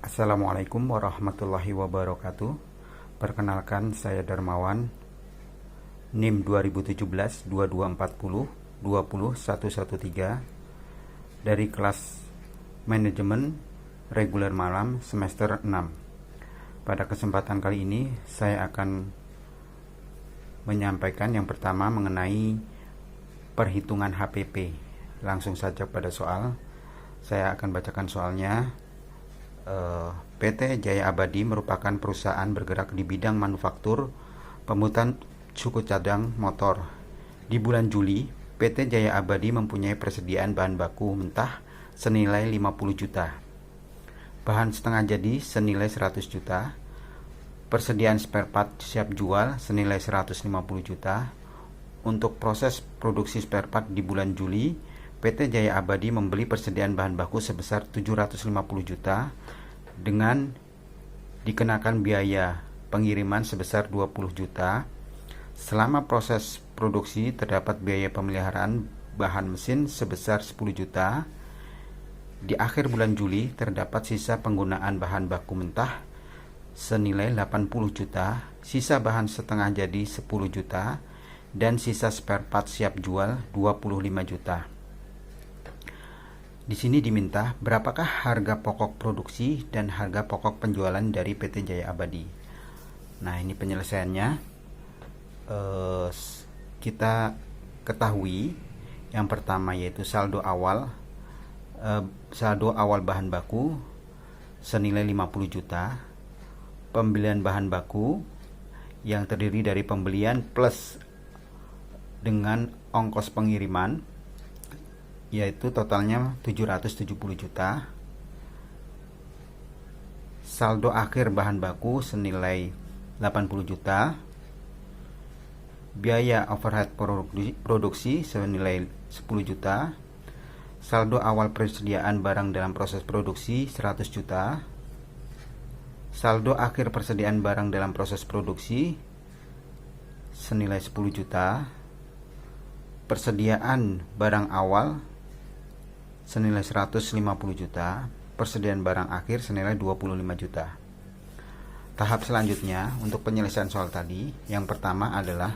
Assalamualaikum warahmatullahi wabarakatuh. Perkenalkan, saya Darmawan, NIM 2017 2240 20113 dari kelas Manajemen Reguler Malam semester 6. Pada kesempatan kali ini saya akan menyampaikan yang pertama mengenai perhitungan HPP. Langsung saja pada soal. Saya akan bacakan soalnya. PT Jaya Abadi merupakan perusahaan bergerak di bidang manufaktur pemutan suku cadang motor. Di bulan Juli, PT Jaya Abadi mempunyai persediaan bahan baku mentah senilai 50 juta, bahan setengah jadi senilai 100 juta, persediaan spare part siap jual senilai 150 juta. Untuk proses produksi spare part di bulan Juli, PT Jaya Abadi membeli persediaan bahan baku sebesar 750 juta dengan dikenakan biaya pengiriman sebesar 20 juta. Selama proses produksi terdapat biaya pemeliharaan bahan mesin sebesar 10 juta. Di akhir bulan Juli terdapat sisa penggunaan bahan baku mentah senilai 80 juta, sisa bahan setengah jadi 10 juta, dan sisa spare part siap jual 25 juta. Di sini diminta berapakah harga pokok produksi dan harga pokok penjualan dari PT Jaya Abadi. Nah, ini penyelesaiannya. Kita ketahui yang pertama yaitu saldo awal bahan baku senilai 50 juta, pembelian bahan baku yang terdiri dari pembelian plus dengan ongkos pengiriman yaitu totalnya 770 juta. Saldo akhir bahan baku senilai 80 juta. Biaya overhead produksi senilai 10 juta. Saldo awal persediaan barang dalam proses produksi 100 juta. Saldo akhir persediaan barang dalam proses produksi senilai 10 juta. Persediaan barang awal senilai 150 juta, persediaan barang akhir senilai 25 juta. Tahap selanjutnya untuk penyelesaian soal tadi, yang pertama adalah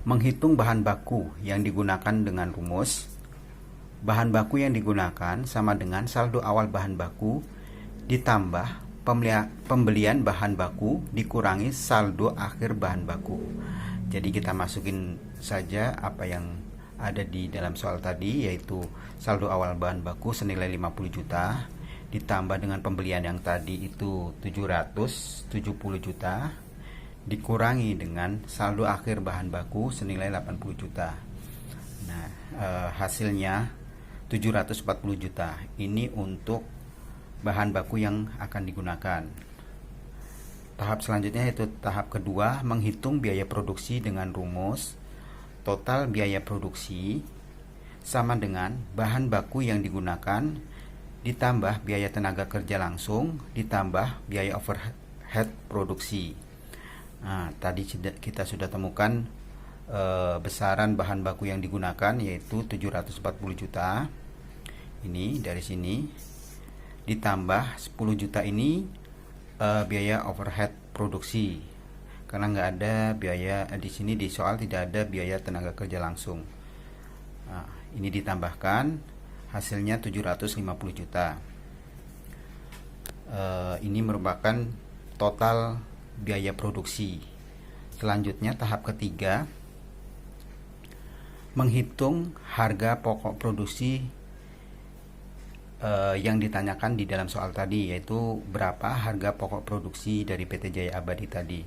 menghitung bahan baku yang digunakan dengan rumus bahan baku yang digunakan sama dengan saldo awal bahan baku ditambah pembelian bahan baku dikurangi saldo akhir bahan baku. Jadi kita masukin saja apa yang ada di dalam soal tadi, yaitu saldo awal bahan baku senilai 50 juta ditambah dengan pembelian yang tadi itu 770 juta dikurangi dengan saldo akhir bahan baku senilai 80 juta. Nah, hasilnya 740 juta. Ini untuk bahan baku yang akan digunakan. Tahap selanjutnya yaitu tahap kedua, menghitung biaya produksi dengan rumus total biaya produksi sama dengan bahan baku yang digunakan ditambah biaya tenaga kerja langsung ditambah biaya overhead produksi. Nah, tadi kita sudah temukan besaran bahan baku yang digunakan yaitu 740 juta. Ini dari sini ditambah 10 juta ini biaya overhead produksi, karena nggak ada biaya di sini, di soal tidak ada biaya tenaga kerja langsung. Nah, ini ditambahkan hasilnya 750 juta. Ini merupakan total biaya produksi. Selanjutnya tahap ketiga, menghitung harga pokok produksi yang ditanyakan di dalam soal tadi, yaitu berapa harga pokok produksi dari PT Jaya Abadi tadi.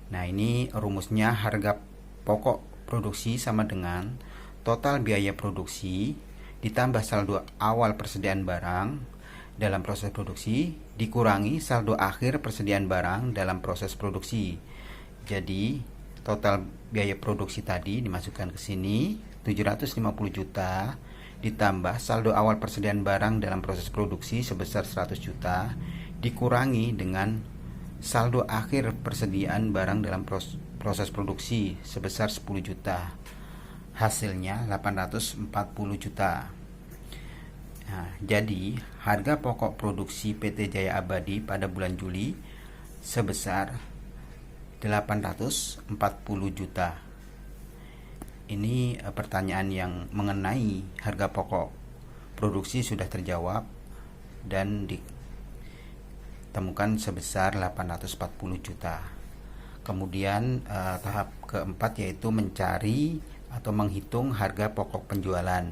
Nah, ini rumusnya harga pokok produksi sama dengan total biaya produksi ditambah saldo awal persediaan barang dalam proses produksi dikurangi saldo akhir persediaan barang dalam proses produksi. Jadi total biaya produksi tadi dimasukkan ke sini 750 juta ditambah saldo awal persediaan barang dalam proses produksi sebesar 100 juta dikurangi dengan saldo akhir persediaan barang dalam proses produksi sebesar 10 juta. Hasilnya 840 juta. Nah, jadi harga pokok produksi PT Jaya Abadi pada bulan Juli sebesar 840 juta. Ini pertanyaan yang mengenai harga pokok produksi sudah terjawab dan ditemukan sebesar 840 juta. Kemudian tahap keempat yaitu mencari atau menghitung harga pokok penjualan.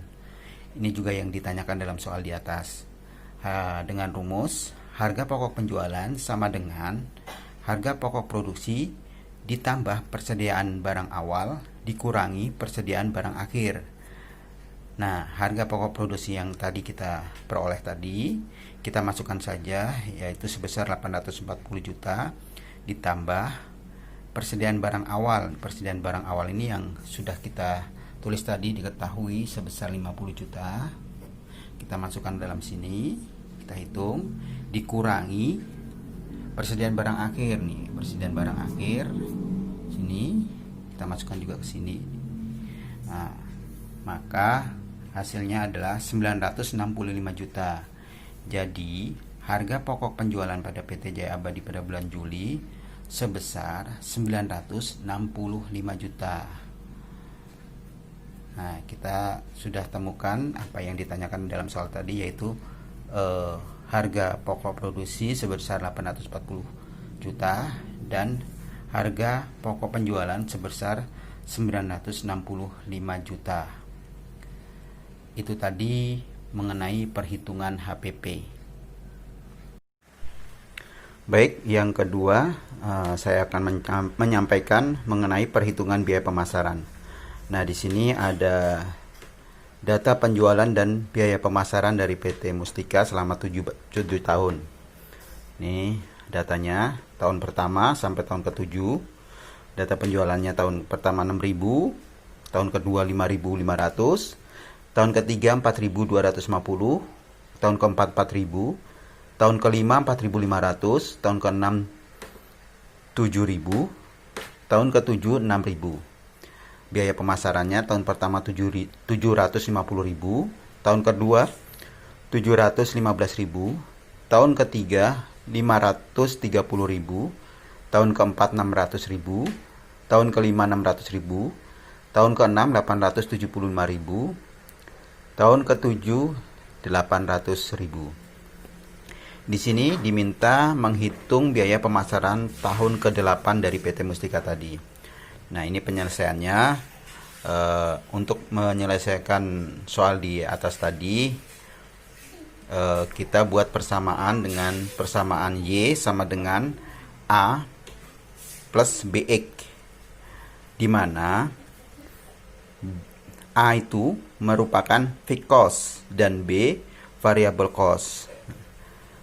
Ini juga yang ditanyakan dalam soal di atas. Dengan rumus, harga pokok penjualan sama dengan harga pokok produksi ditambah persediaan barang awal dikurangi persediaan barang akhir. Nah, harga pokok produksi yang tadi kita peroleh tadi, kita masukkan saja, yaitu sebesar 840 juta ditambah persediaan barang awal. Persediaan barang awal ini yang sudah kita tulis tadi diketahui sebesar 50 juta. Kita masukkan dalam sini, kita hitung, dikurangi persediaan barang akhir nih. Persediaan barang akhir sini kita masukkan juga ke sini. Nah, maka hasilnya adalah 965 juta. Jadi, harga pokok penjualan pada PT Jaya Abadi pada bulan Juli sebesar 965 juta. Nah, kita sudah temukan apa yang ditanyakan dalam soal tadi, yaitu harga pokok produksi sebesar 840 juta dan harga pokok penjualan sebesar 965 juta. Itu tadi mengenai perhitungan HPP. Baik, yang kedua saya akan menyampaikan mengenai perhitungan biaya pemasaran. Nah, di sini ada data penjualan dan biaya pemasaran dari PT Mustika selama 7 tahun. Ini datanya tahun pertama sampai tahun ke-7. Data penjualannya tahun pertama 6.000, tahun kedua 5.500, tahun ketiga 4.250, tahun keempat 4.000, tahun kelima 4.500, tahun keenam 7.000, tahun ketujuh 6.000. Biaya pemasarannya tahun pertama 750.000, tahun kedua 715.000, tahun ketiga 530.000, tahun keempat 600.000, tahun kelima 600.000, tahun keenam 875.000, tahun ketujuh 800.000. Di sini diminta menghitung biaya pemasaran tahun ke-8 dari PT Mustika tadi. Nah, ini penyelesaiannya. Untuk menyelesaikan soal di atas tadi, kita buat persamaan dengan persamaan Y sama dengan A plus BX, di mana A itu merupakan fixed cost dan B variable cost.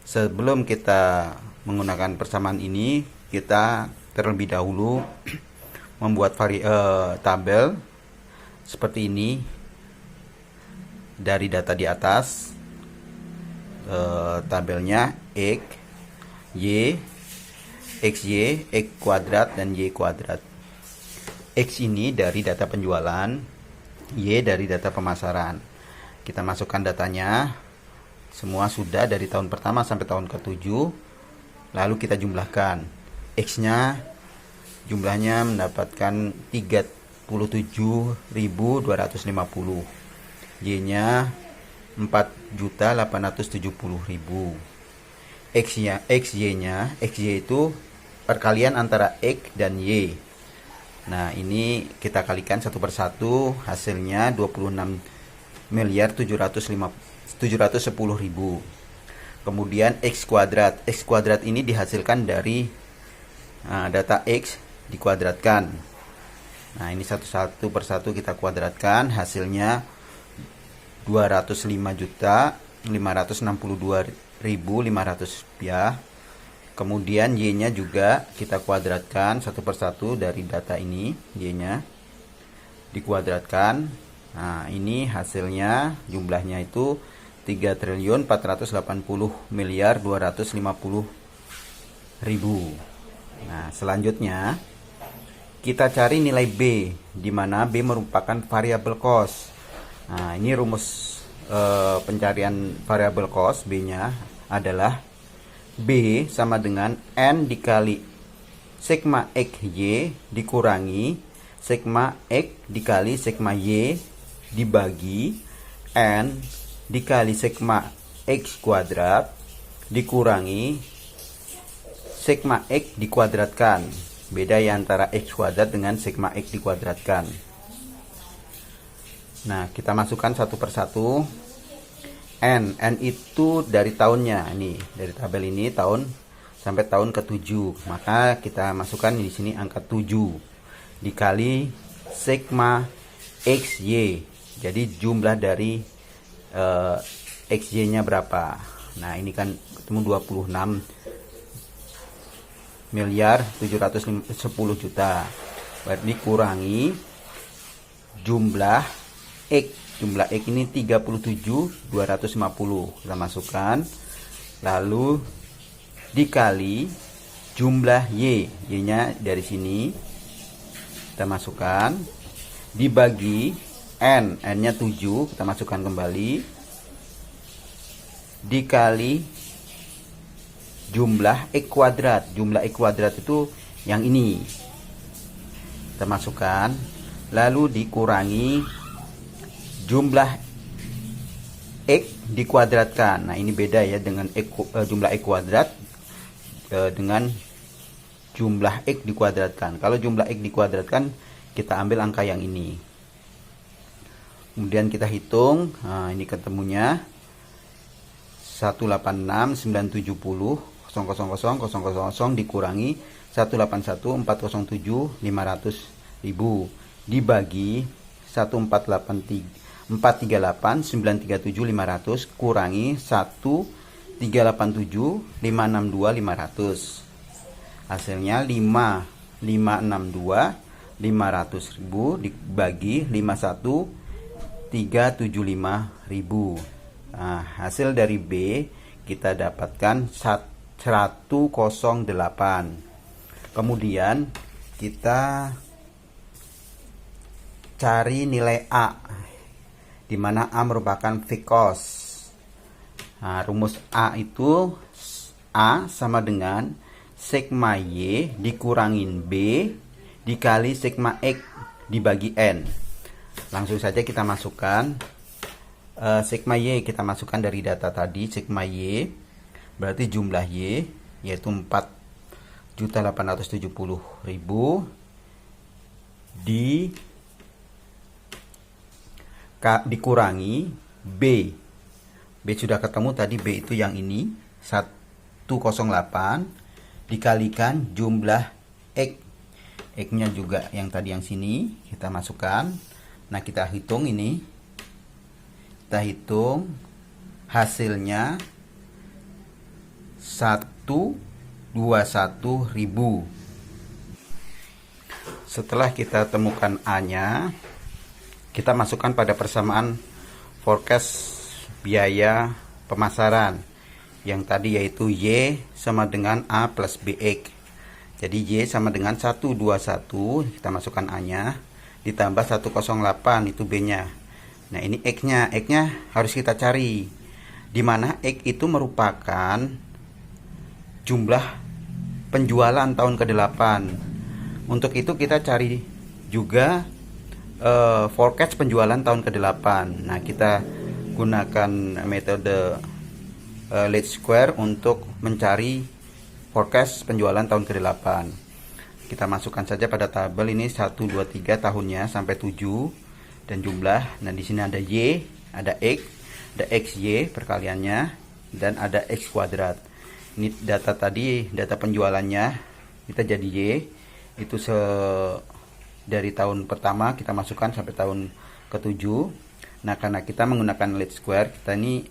Sebelum kita menggunakan persamaan ini, kita terlebih dahulu membuat tabel seperti ini dari data di atas. Tabelnya X, Y, XY, X kuadrat, dan Y kuadrat. X ini dari data penjualan, Y dari data pemasaran. Kita masukkan datanya, semua sudah dari tahun pertama sampai tahun ke-7. Lalu kita jumlahkan. X-nya jumlahnya mendapatkan 37.250. Y-nya 4.870.000. XY-nya, XY itu perkalian antara X dan Y. Nah, ini kita kalikan satu persatu, hasilnya 26.710.000. Kemudian X kuadrat. X kuadrat ini dihasilkan dari data X dikuadratkan. Nah, ini satu persatu kita kuadratkan, hasilnya 205.562.500 rupiah. Kemudian Y-nya juga kita kuadratkan satu persatu dari data ini, Y-nya dikuadratkan. Nah, ini hasilnya jumlahnya itu 3.480.250.000. Nah, selanjutnya kita cari nilai B, di mana B merupakan variable cost. Nah, ini rumus pencarian variabel cost B-nya adalah B sama dengan N dikali sigma XY dikurangi sigma X dikali sigma Y dibagi N dikali sigma X kuadrat dikurangi sigma X dikuadratkan. Beda ya antara X kuadrat dengan sigma X dikuadratkan. Nah, kita masukkan satu persatu. N itu dari tahunnya. Ini dari tabel ini tahun sampai tahun ke-7. Maka kita masukkan di sini angka 7 dikali sigma XY. Jadi jumlah dari XY-nya berapa? Nah, ini kan ketemu 26 miliar 710 juta. Berarti kurangi jumlah X. Jumlah X ini 37.250. Kita masukkan. Lalu dikali jumlah Y. Y-nya dari sini. Kita masukkan. Dibagi N. N-nya 7. Kita masukkan kembali. Dikali jumlah X kuadrat. Jumlah X kuadrat itu yang ini. Kita masukkan. Lalu dikurangi jumlah X dikuadratkan. Nah, ini beda ya dengan jumlah X kuadrat dengan jumlah X dikuadratkan. Kalau jumlah X dikuadratkan, kita ambil angka yang ini. Kemudian kita hitung. Nah, ini ketemunya 186.970.000 dikurangi 181.407.500.000 dibagi 1.438.937.500 kurangi 1.387.562.500. Hasilnya 5.562.500.000 dibagi 51.375.000. Nah, hasil dari B kita dapatkan 108. Kemudian kita cari nilai A, di mana A merupakan fixed cost. Nah, rumus A itu A sama dengan sigma Y dikurangin B dikali sigma X dibagi N. Langsung saja kita masukkan sigma Y, kita masukkan dari data tadi. Sigma Y berarti jumlah Y yaitu 4.870.000 dikurangi B. B sudah ketemu tadi, B itu yang ini 108 dikalikan jumlah X. X-nya juga yang tadi yang sini kita masukkan. Nah, kita hitung ini. Kita hitung hasilnya 121.000. Setelah kita temukan A-nya, kita masukkan pada persamaan forecast biaya pemasaran yang tadi, yaitu Y sama dengan A plus BX. Jadi Y sama dengan 121, kita masukkan A-nya, ditambah 108 itu B-nya. Nah, ini X-nya. X-nya harus kita cari, dimana X itu merupakan jumlah penjualan tahun ke-8. Untuk itu kita cari juga forecast penjualan tahun ke-8. Nah, kita gunakan metode least square untuk mencari forecast penjualan tahun ke-8. Kita masukkan saja pada tabel ini 1, 2, 3 tahunnya sampai 7 dan jumlah. Nah, di sini ada Y, ada X, ada XY perkaliannya, dan ada X kuadrat. Ini data tadi, data penjualannya kita jadi Y itu dari tahun pertama kita masukkan sampai tahun ke-7. Nah, karena kita menggunakan least square, kita ini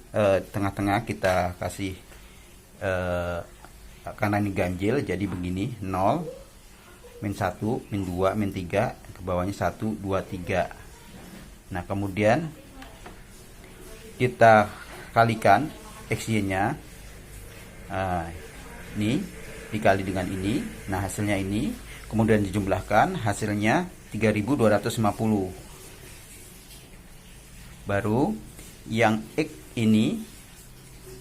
tengah-tengah kita kasih karena ini ganjil jadi begini, 0, min 1, min 2, min 3, ke bawahnya 1, 2, 3. Nah, kemudian kita kalikan XY-nya. Ini dikali dengan ini. Nah, hasilnya ini. Kemudian dijumlahkan, hasilnya 3.250. Baru yang X ini,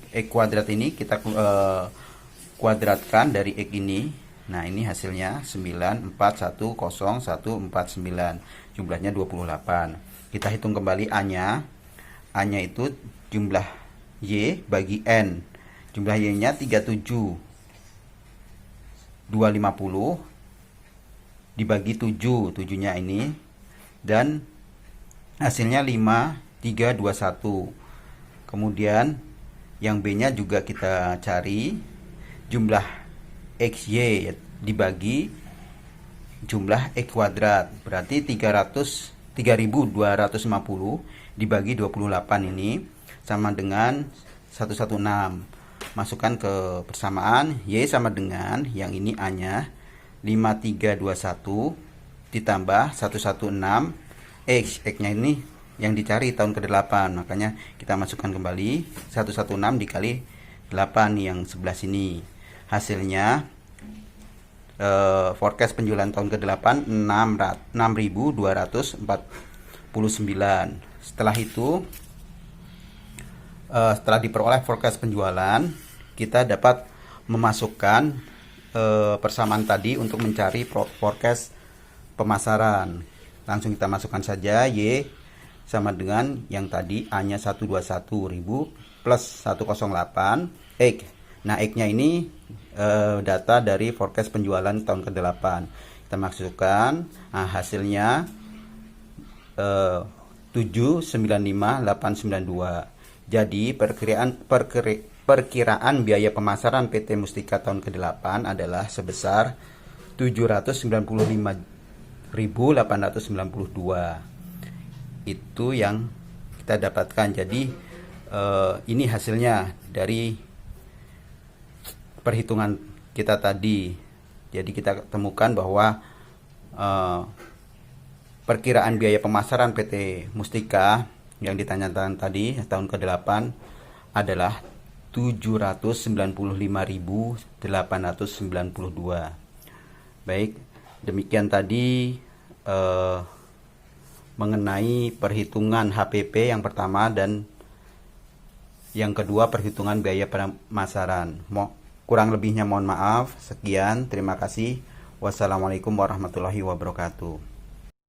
X kuadrat ini kita kuadratkan dari X ini. Nah, ini hasilnya 9410149. Jumlahnya 28. Kita hitung kembali A-nya. A-nya itu jumlah Y bagi N. Jumlah Y-nya 37. 250 dibagi 7. 7-nya ini. Dan hasilnya 5321. Kemudian yang B-nya juga kita cari. Jumlah XY dibagi jumlah X kuadrat, berarti 3250 dibagi 28 ini sama dengan 116. Masukkan ke persamaan, Y sama dengan yang ini A-nya 5321 ditambah 116 X-nya ini yang dicari tahun ke-8, makanya kita masukkan kembali 116 dikali 8 yang sebelah sini. Hasilnya forecast penjualan tahun ke-8 6.249. Setelah itu setelah diperoleh forecast penjualan, kita dapat memasukkan persamaan tadi untuk mencari forecast pemasaran. Langsung kita masukkan saja. Y sama dengan yang tadi, A-nya 121.000 plus 108 X. Nah, X-nya ini data dari forecast penjualan tahun ke-8. Kita masukkan, nah hasilnya 795.892. Jadi perkiraan biaya pemasaran PT Mustika tahun ke-8 adalah sebesar 795.892. Itu yang kita dapatkan. Jadi ini hasilnya dari perhitungan kita tadi. Jadi kita temukan bahwa perkiraan biaya pemasaran PT Mustika yang ditanyakan tadi tahun ke-8 adalah 795.892. Baik, demikian tadi mengenai perhitungan HPP yang pertama dan yang kedua perhitungan biaya pemasaran. Kurang lebihnya mohon maaf. Sekian, terima kasih. Wassalamualaikum warahmatullahi wabarakatuh.